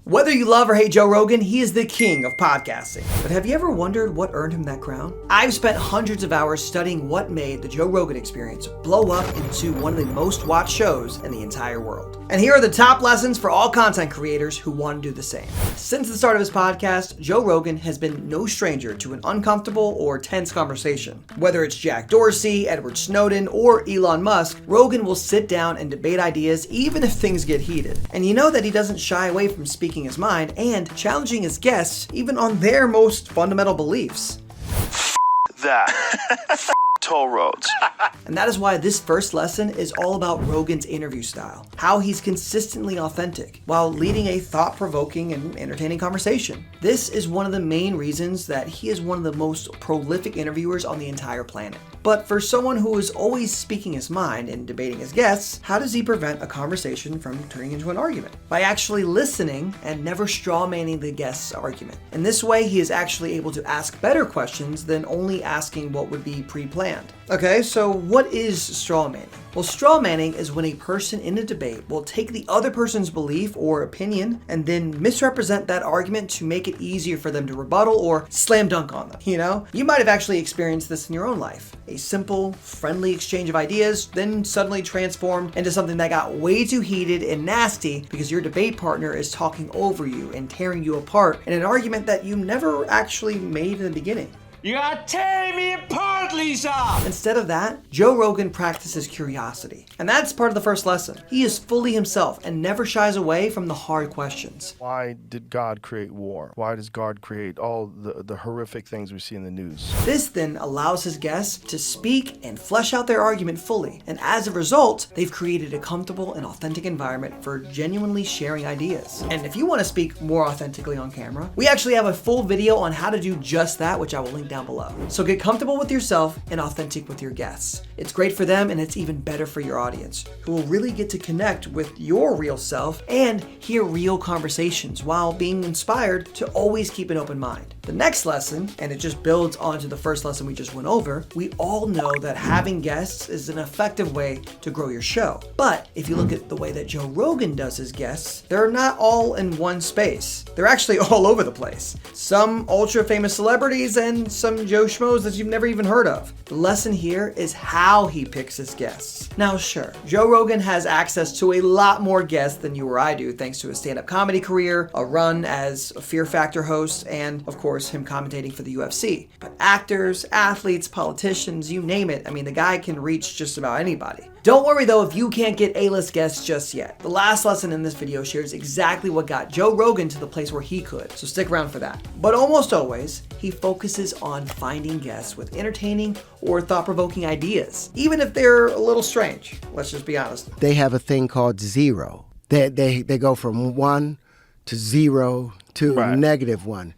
Whether you love or hate Joe Rogan, he is the king of podcasting. But have you ever wondered what earned him that crown? I've spent hundreds of hours studying what made the Joe Rogan Experience blow up into one of the most watched shows in the entire world. And here are the top lessons for all content creators who want to do the same. Since the start of his podcast, Joe Rogan has been no stranger to an uncomfortable or tense conversation. Whether it's Jack Dorsey, Edward Snowden, or Elon Musk, Rogan will sit down and debate ideas even if things get heated. And you know that he doesn't shy away from speaking his mind and challenging his guests even on their most fundamental beliefs. That. Toll roads. And that is why this first lesson is all about Rogan's interview style, how he's consistently authentic while leading a thought-provoking and entertaining conversation. This is one of the main reasons that he is one of the most prolific interviewers on the entire planet. But for someone who is always speaking his mind and debating his guests, how does he prevent a conversation from turning into an argument? By actually listening and never strawmanning the guest's argument. In this way, he is actually able to ask better questions than only asking what would be pre-planned. Okay, so what is strawmanning? Well, strawmanning is when a person in a debate will take the other person's belief or opinion and then misrepresent that argument to make it easier for them to rebuttal or slam dunk on them, You might have actually experienced this in your own life. A simple, friendly exchange of ideas then suddenly transformed into something that got way too heated and nasty because your debate partner is talking over you and tearing you apart in an argument that you never actually made in the beginning. You are tearing me apart, Lisa! Instead of that, Joe Rogan practices curiosity. And that's part of the first lesson. He is fully himself and never shies away from the hard questions. Why did God create war? Why does God create all the horrific things we see in the news? This then allows his guests to speak and flesh out their argument fully. And as a result, they've created a comfortable and authentic environment for genuinely sharing ideas. And if you want to speak more authentically on camera, we actually have a full video on how to do just that, which I will link down below. So get comfortable with yourself and authentic with your guests. It's great for them and it's even better for your audience, who will really get to connect with your real self and hear real conversations while being inspired to always keep an open mind. The next lesson, and it just builds onto the first lesson we just went over, we all know that having guests is an effective way to grow your show. But if you look at the way that Joe Rogan does his guests, they're not all in one space. They're actually all over the place. Some ultra famous celebrities and some Joe Schmoes that you've never even heard of. The lesson here is how he picks his guests. Now sure, Joe Rogan has access to a lot more guests than you or I do thanks to his stand-up comedy career, a run as a Fear Factor host, and of course him commentating for the UFC. But actors, athletes, politicians, you name it, the guy can reach just about anybody. Don't worry though if you can't get A-list guests just yet. The last lesson in this video shares exactly what got Joe Rogan to the place where he could, so stick around for that. But almost always, he focuses on finding guests with entertaining or thought-provoking ideas, even if they're a little strange. Let's just be honest. They have a thing called zero. They go from 1 to 0 to -1.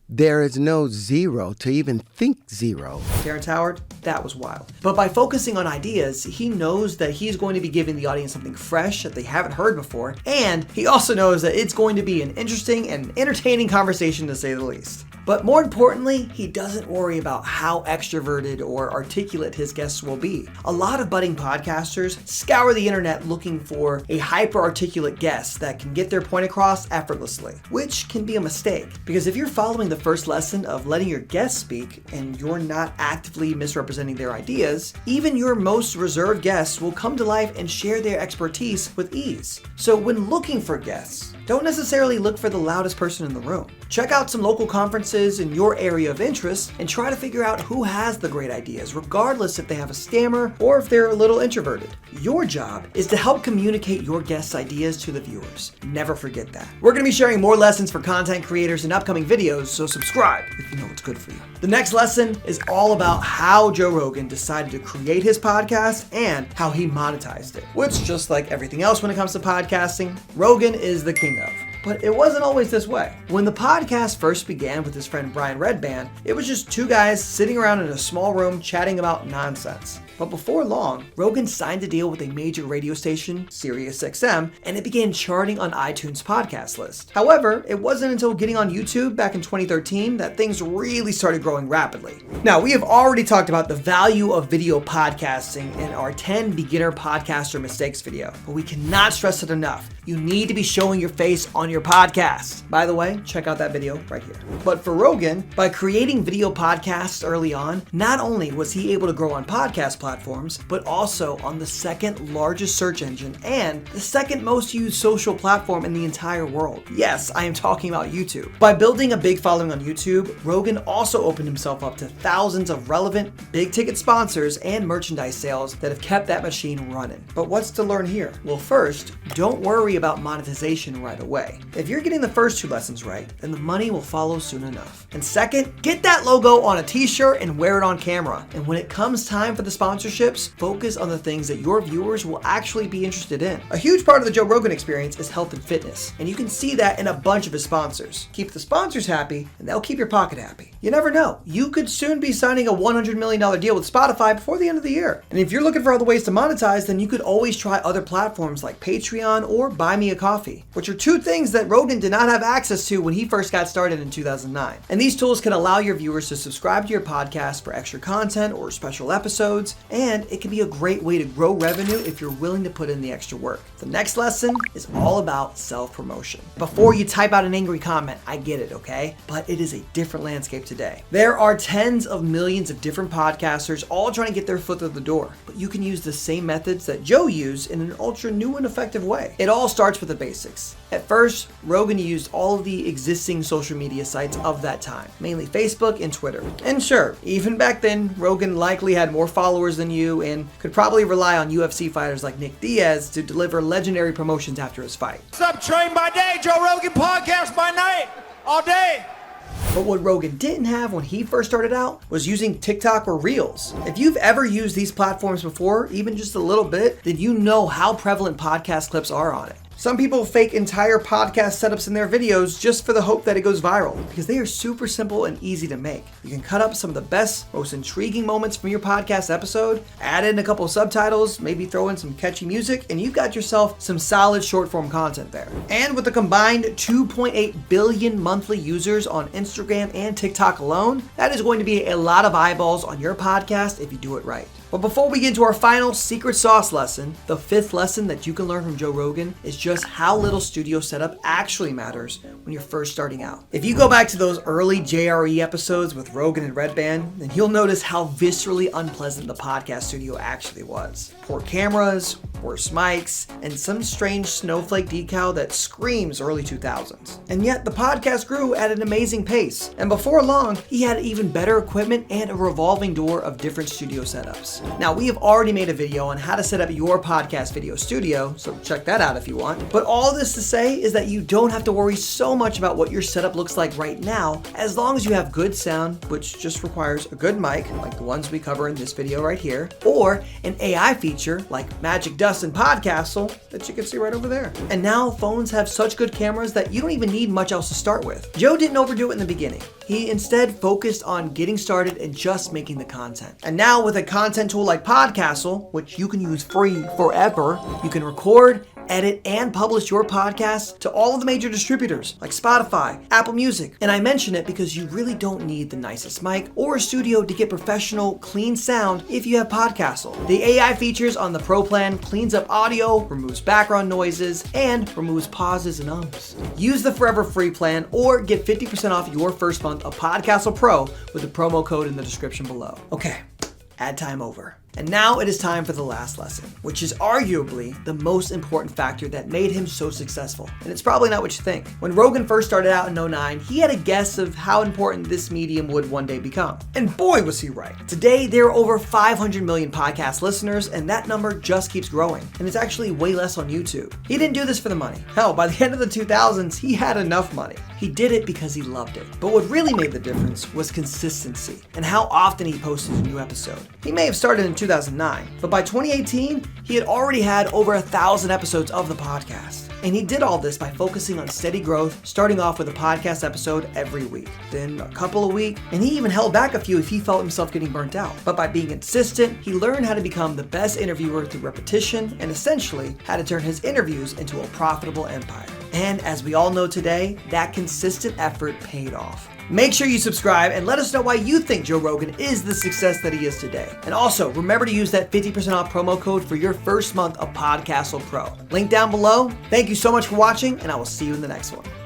There is no zero to even think zero. Terrence Howard, that was wild. But by focusing on ideas, he knows that he's going to be giving the audience something fresh that they haven't heard before, and he also knows that it's going to be an interesting and entertaining conversation to say the least. But more importantly, he doesn't worry about how extroverted or articulate his guests will be. A lot of budding podcasters scour the internet looking for a hyper-articulate guest that can get their point across effortlessly, which can be a mistake. Because if you're following the first lesson of letting your guests speak and you're not actively misrepresenting their ideas, even your most reserved guests will come to life and share their expertise with ease. So when looking for guests, don't necessarily look for the loudest person in the room. Check out some local conferences in your area of interest and try to figure out who has the great ideas, regardless if they have a stammer or if they're a little introverted. Your job is to help communicate your guests' ideas to the viewers. Never forget that. We're going to be sharing more lessons for content creators in upcoming videos, so subscribe if you know what's good for you. The next lesson is all about how Joe Rogan decided to create his podcast and how he monetized it, which, just like everything else when it comes to podcasting, Rogan is the king of. But it wasn't always this way. When the podcast first began with his friend Brian Redband, it was just two guys sitting around in a small room chatting about nonsense. But before long, Rogan signed a deal with a major radio station, SiriusXM, and it began charting on iTunes podcast list. However, it wasn't until getting on YouTube back in 2013 that things really started growing rapidly. Now, we have already talked about the value of video podcasting in our 10 beginner podcaster mistakes video, but we cannot stress it enough. You need to be showing your face on your podcast. By the way, check out that video right here. But for Rogan, by creating video podcasts early on, not only was he able to grow on podcast platforms, but also on the second largest search engine and the second most used social platform in the entire world. Yes, I am talking about YouTube. By building a big following on YouTube, Rogan also opened himself up to thousands of relevant, big ticket sponsors and merchandise sales that have kept that machine running. But what's to learn here? Well, first, don't worry about monetization right away. If you're getting the first 2 lessons right, then the money will follow soon enough. And second, get that logo on a t-shirt and wear it on camera. And when it comes time for the sponsorships, focus on the things that your viewers will actually be interested in. A huge part of the Joe Rogan Experience is health and fitness, and you can see that in a bunch of his sponsors. Keep the sponsors happy, and they'll keep your pocket happy. You never know. You could soon be signing a $100 million deal with Spotify before the end of the year. And if you're looking for other ways to monetize, then you could always try other platforms like Patreon or Buy Me a Coffee, which are 2 things that Rogan did not have access to when he first got started in 2009. And these tools can allow your viewers to subscribe to your podcast for extra content or special episodes, and it can be a great way to grow revenue if you're willing to put in the extra work. The next lesson is all about self-promotion. Before you type out an angry comment, I get it, okay? But it is a different landscape today. There are tens of millions of different podcasters all trying to get their foot through the door, but you can use the same methods that Joe used in an ultra new and effective way. It all starts with the basics. At first, Rogan used all of the existing social media sites of that time, mainly Facebook and Twitter. And sure, even back then, Rogan likely had more followers than you and could probably rely on UFC fighters like Nick Diaz to deliver legendary promotions after his fight. What's up, train by day, Joe Rogan podcast by night, all day. But what Rogan didn't have when he first started out was using TikTok or Reels. If you've ever used these platforms before, even just a little bit, then you know how prevalent podcast clips are on it. Some people fake entire podcast setups in their videos just for the hope that it goes viral, because they are super simple and easy to make. You can cut up some of the best, most intriguing moments from your podcast episode, add in a couple of subtitles, maybe throw in some catchy music, and you've got yourself some solid short form content there. And with a combined 2.8 billion monthly users on Instagram and TikTok alone, that is going to be a lot of eyeballs on your podcast if you do it right. But before we get into our final secret sauce lesson, the 5th lesson that you can learn from Joe Rogan is just how little studio setup actually matters when you're first starting out. If you go back to those early JRE episodes with Rogan and Red Band, then you'll notice how viscerally unpleasant the podcast studio actually was. Poor cameras, worse mics, and some strange snowflake decal that screams early 2000s. And yet the podcast grew at an amazing pace, and before long, he had even better equipment and a revolving door of different studio setups. Now, we have already made a video on how to set up your podcast video studio, so check that out if you want. But all this to say is that you don't have to worry so much about what your setup looks like right now, as long as you have good sound, which just requires a good mic, like the ones we cover in this video right here, or an AI feature like Magic Dust and Podcastle that you can see right over there. And now phones have such good cameras that you don't even need much else to start with. Joe didn't overdo it in the beginning. He instead focused on getting started and just making the content. And now with a content tool like Podcastle, which you can use free forever, you can record, edit, and publish your podcast to all of the major distributors like Spotify, Apple Music. And I mention it because you really don't need the nicest mic or a studio to get professional, clean sound if you have Podcastle. The AI features on the Pro plan cleans up audio, removes background noises, and removes pauses and ums. Use the forever free plan or get 50% off your first month of Podcastle Pro with the promo code in the description below. Okay, ad time over. And now it is time for the last lesson, which is arguably the most important factor that made him so successful. And it's probably not what you think. When Rogan first started out in 2009, he had a guess of how important this medium would one day become. And boy, was he right. Today, there are over 500 million podcast listeners, and that number just keeps growing. And it's actually way less on YouTube. He didn't do this for the money. Hell, by the end of the 2000s, he had enough money. He did it because he loved it. But what really made the difference was consistency and how often he posted a new episode. He may have started in 2009. But by 2018, he had already had over 1,000 episodes of the podcast. And he did all this by focusing on steady growth, starting off with a podcast episode every week, then a couple a week, and he even held back a few if he felt himself getting burnt out. But by being consistent, he learned how to become the best interviewer through repetition and essentially how to turn his interviews into a profitable empire. And as we all know today, that consistent effort paid off. Make sure you subscribe and let us know why you think Joe Rogan is the success that he is today. And also, remember to use that 50% off promo code for your first month of Podcastle Pro. Link down below. Thank you so much for watching, and I will see you in the next one.